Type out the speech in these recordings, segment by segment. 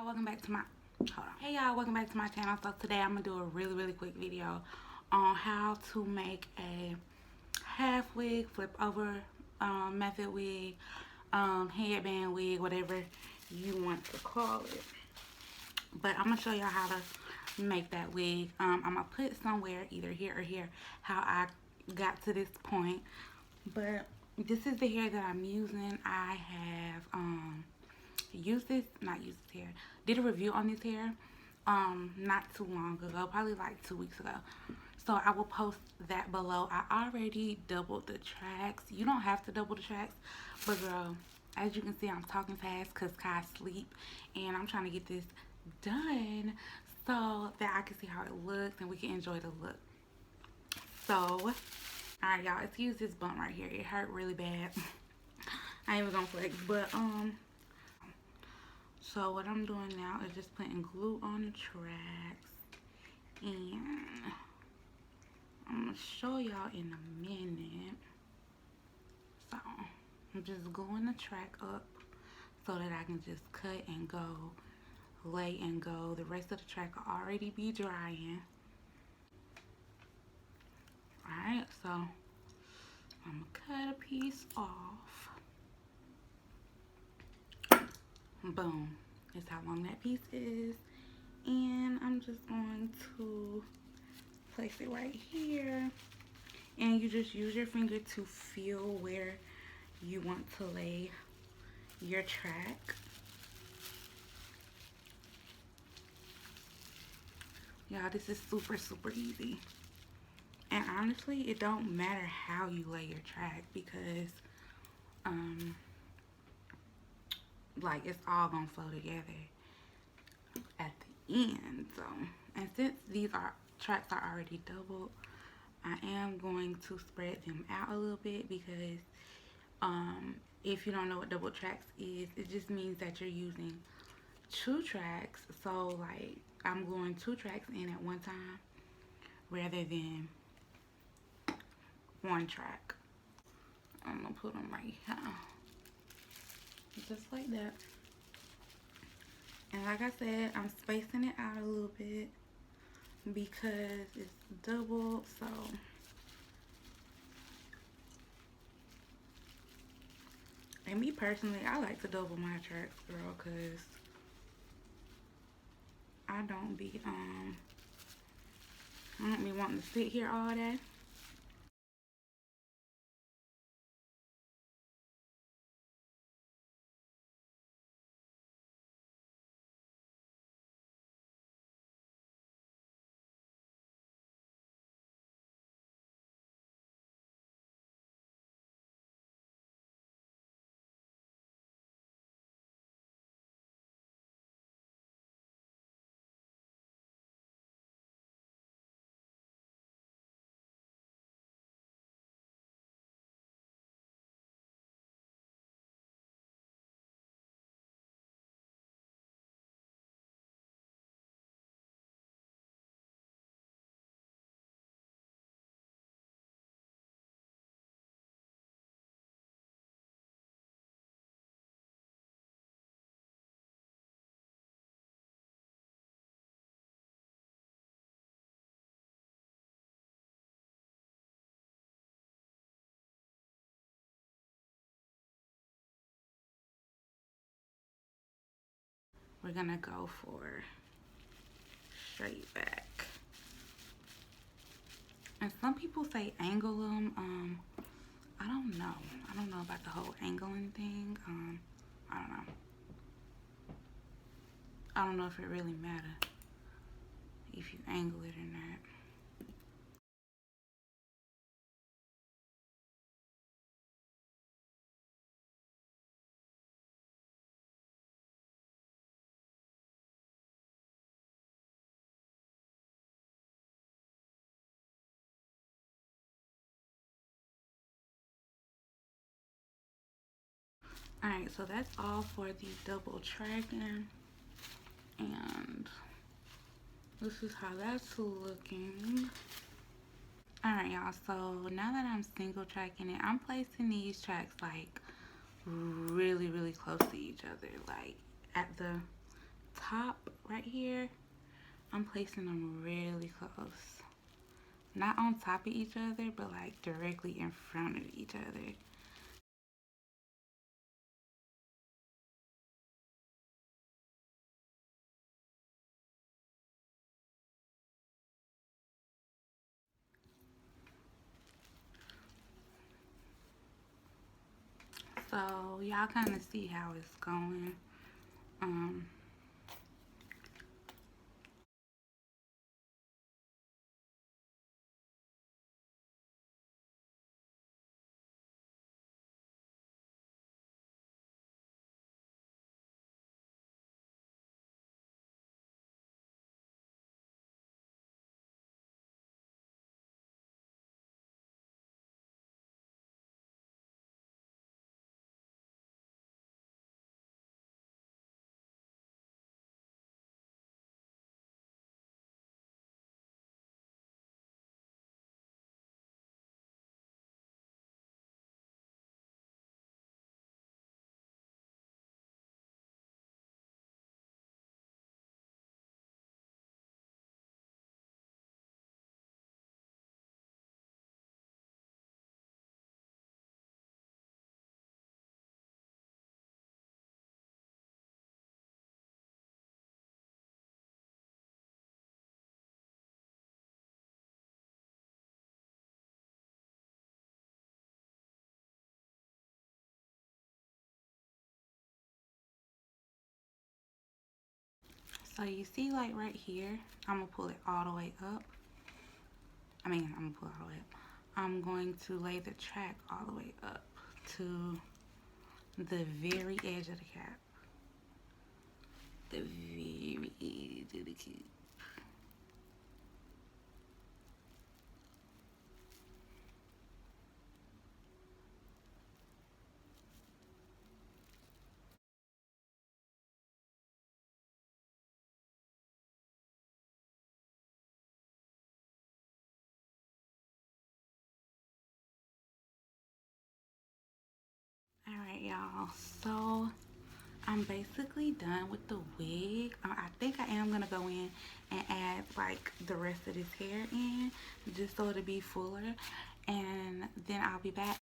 Welcome back to my Hey y'all, welcome back to my channel. So today I'm gonna do a really quick video on how to make a half wig, flip over method wig, headband wig, whatever you want to call it. But I'm gonna show y'all how to make that wig. I'm gonna put somewhere either here or here how I got to this point. But this is the hair that I'm using. I have did a review on this hair not too long ago, probably like 2 weeks ago, so I will post that below. I already doubled the tracks. You don't have to double the tracks, but girl, as you can see, I'm talking fast because Kai's asleep and I'm trying to get this done so that I can see how it looks and we can enjoy the look. So alright y'all, excuse this bump right here, it hurt really bad. I ain't even gonna flex, but so what I'm doing now is just putting glue on the tracks, and I'm gonna show y'all in a minute. So I'm just gluing the track up so that I can just cut and go, lay and go. The rest of the track will already be drying. Alright, so I'm gonna cut a piece off. Boom. That's how long that piece is. And I'm just going to place it right here. And you just use your finger to feel where you want to lay your track. Y'all, this is super easy. And honestly, it don't matter how you lay your track because like it's all gonna flow together at the end. So, and since these tracks are already doubled, I am going to spread them out a little bit because if you don't know what double tracks is, it just means that you're using 2 tracks. So like I'm gluing 2 tracks in at one time rather than 1 track. I'm gonna put them right here, just like that. And like I said, I'm spacing it out a little bit because it's double. So and me personally, I like to double my tracks, girl, because I don't be wanting to sit here all day. We're gonna go for straight back. And some people say angle them. I don't know. I don't know about the whole angling thing. I don't know. I don't know if it really matters if you angle it or not. Alright, so that's all for the double tracking. And this is how that's looking. Alright, y'all, so now that I'm single tracking it, I'm placing these tracks like really close to each other, like at the top right here, I'm placing them really close. Not on top of each other, but like directly in front of each other. So y'all kind of see how it's going. Um, so you see, like right here, I'm gonna pull it all the way up. I'm gonna pull it all the way up. I'm going to lay the track all the way up to the very edge of the cap. The very edge of the cap. Alright, y'all. So I'm basically done with the wig. I think I am gonna go in and add like the rest of this hair in just so it'll be fuller, and then I'll be back.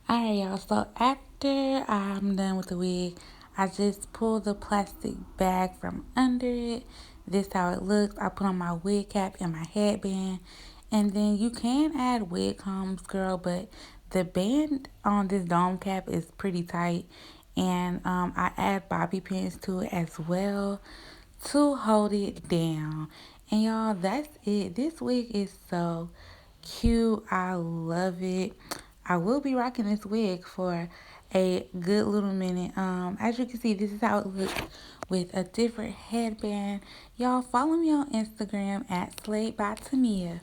Alright, y'all. So after I'm done with the wig, I just pull the plastic bag from under it. This how it looks. I put on my wig cap and my headband, and then you can add wig combs, girl. But the band on this dome cap is pretty tight, and I add bobby pins to it as well to hold it down. And y'all, that's it. This wig is so cute. I love it. I will be rocking this wig for a good little minute. As you can see, this is how it looks with a different headband. Y'all follow me on Instagram at Slayed by Tamia.